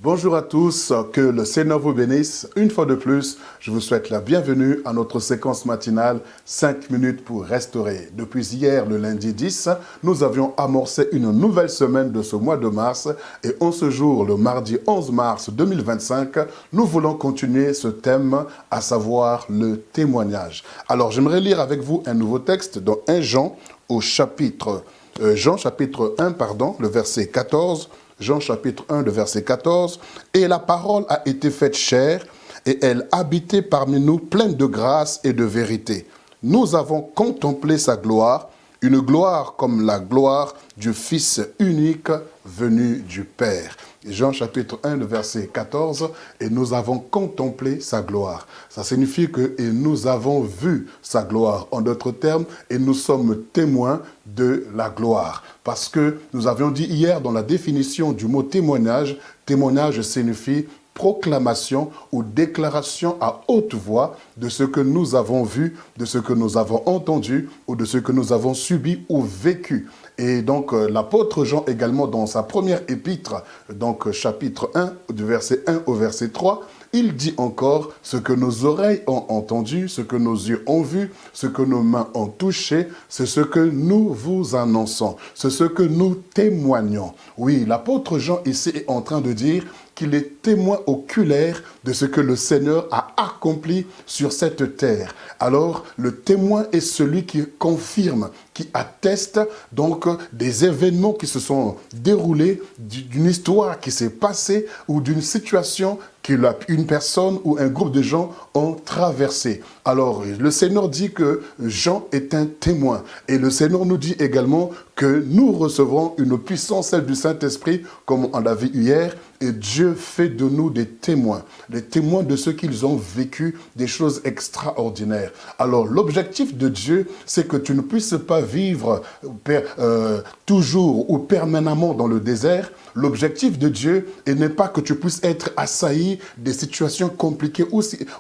Bonjour à tous, que le Seigneur vous bénisse. Une fois de plus, je vous souhaite la bienvenue à notre séquence matinale 5 minutes pour restaurer. Depuis hier, le lundi 10, nous avions amorcé une nouvelle semaine de ce mois de mars et en ce jour, le mardi 11 mars 2025, nous voulons continuer ce thème, à savoir le témoignage. Alors, j'aimerais lire avec vous un nouveau texte dans 1 Jean au chapitre, Jean chapitre 1, le verset 14. Jean chapitre 1, le verset 14. « Et la parole a été faite chair, et elle habitait parmi nous pleine de grâce et de vérité. Nous avons contemplé sa gloire, une gloire comme la gloire du Fils unique venu du Père. » Jean chapitre 1, le verset 14, « Et nous avons contemplé sa gloire ». Ça signifie que « et nous avons vu sa gloire ». En d'autres termes, « et nous sommes témoins de la gloire ». Parce que nous avions dit hier dans la définition du mot témoignage, témoignage signifie proclamation ou déclaration à haute voix de ce que nous avons vu, de ce que nous avons entendu ou de ce que nous avons subi ou vécu. Et donc l'apôtre Jean également dans sa première épître, donc chapitre 1, du verset 1 au verset 3, il dit encore ce que nos oreilles ont entendu, ce que nos yeux ont vu, ce que nos mains ont touché, c'est ce que nous vous annonçons, c'est ce que nous témoignons. Oui, l'apôtre Jean ici est en train de dire qu'il est témoin oculaire de ce que le Seigneur a accompli sur cette terre. Alors, le témoin est celui qui confirme, qui atteste donc des événements qui se sont déroulés, d'une histoire qui s'est passée ou d'une situation qu'une personne ou un groupe de gens ont traversé. Alors, le Seigneur dit que Jean est un témoin. Et le Seigneur nous dit également que nous recevrons une puissance, celle du Saint-Esprit, comme on l'a vu hier, et Dieu fait de nous des témoins de ce qu'ils ont vécu, des choses extraordinaires. Alors, l'objectif de Dieu, c'est que tu ne puisses pas vivre toujours ou permanemment dans le désert. L'objectif de Dieu n'est pas que tu puisses être assailli des situations compliquées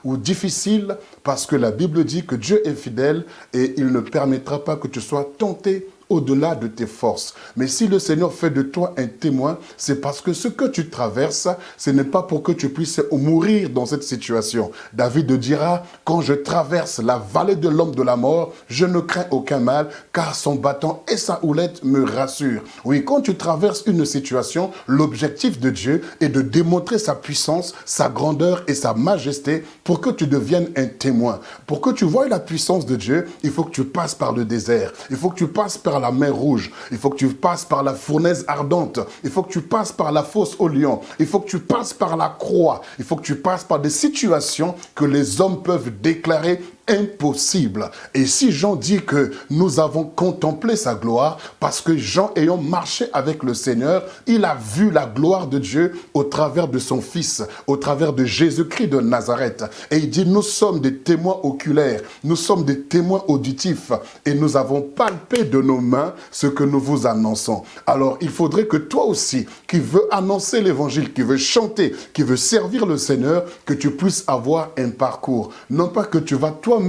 ou difficiles, parce que la Bible dit que Dieu est fidèle et il ne permettra pas que tu sois tenté au-delà de tes forces. Mais si le Seigneur fait de toi un témoin, c'est parce que ce que tu traverses, ce n'est pas pour que tu puisses mourir dans cette situation. David dira, quand je traverse la vallée de l'ombre de la mort, je ne crains aucun mal, car son bâton et sa houlette me rassurent. Oui, quand tu traverses une situation, l'objectif de Dieu est de démontrer sa puissance, sa grandeur et sa majesté pour que tu deviennes un témoin. Pour que tu voies la puissance de Dieu, il faut que tu passes par le désert. Il faut que tu passes par la mer rouge, il faut que tu passes par la fournaise ardente, il faut que tu passes par la fosse au lion, il faut que tu passes par la croix, il faut que tu passes par des situations que les hommes peuvent déclarer impossible. Et si Jean dit que nous avons contemplé sa gloire, parce que Jean, ayant marché avec le Seigneur, il a vu la gloire de Dieu au travers de son Fils, au travers de Jésus-Christ de Nazareth. Et il dit, nous sommes des témoins oculaires, nous sommes des témoins auditifs, et nous avons palpé de nos mains ce que nous vous annonçons. Alors, il faudrait que toi aussi, qui veux annoncer l'évangile, qui veux chanter, qui veux servir le Seigneur, que tu puisses avoir un parcours. Non pas que tu vas toi-même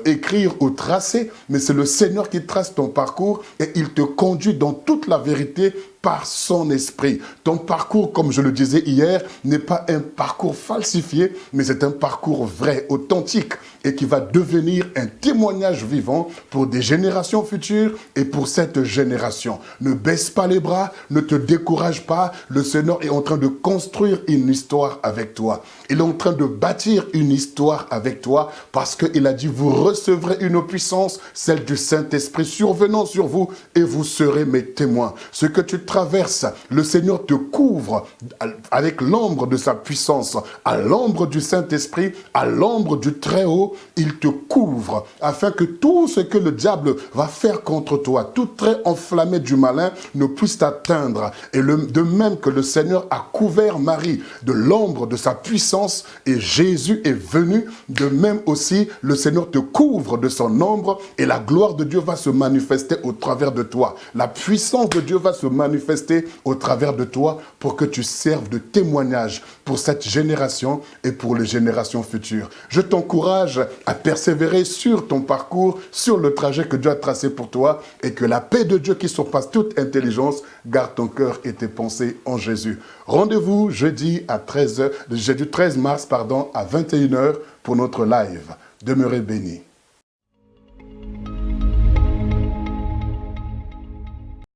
écrire ou tracer, mais c'est le Seigneur qui trace ton parcours et il te conduit dans toute la vérité par son esprit. Ton parcours, comme je le disais hier, n'est pas un parcours falsifié, mais c'est un parcours vrai, authentique, et qui va devenir un témoignage vivant pour des générations futures et pour cette génération. Ne baisse pas les bras, ne te décourage pas, le Seigneur est en train de construire une histoire avec toi. Il est en train de bâtir une histoire avec toi, parce qu'il a dit, vous recevrez une puissance, celle du Saint-Esprit survenant sur vous, et vous serez mes témoins. Ce que tu traverses, le Seigneur te couvre avec l'ombre de sa puissance, à l'ombre du Saint-Esprit, à l'ombre du Très-Haut, il te couvre, afin que tout ce que le diable va faire contre toi, tout trait enflammé du malin, ne puisse t'atteindre. Et de même que le Seigneur a couvert Marie de l'ombre de sa puissance, et Jésus est venu, de même aussi, le Seigneur te couvre de son ombre, et la gloire de Dieu va se manifester au travers de toi. La puissance de Dieu va se manifester manifester au travers de toi pour que tu serves de témoignage pour cette génération et pour les générations futures. Je t'encourage à persévérer sur ton parcours, sur le trajet que Dieu a tracé pour toi et que la paix de Dieu qui surpasse toute intelligence garde ton cœur et tes pensées en Jésus. Rendez-vous jeudi 13 mars à 21 h pour notre live. Demeurez bénis.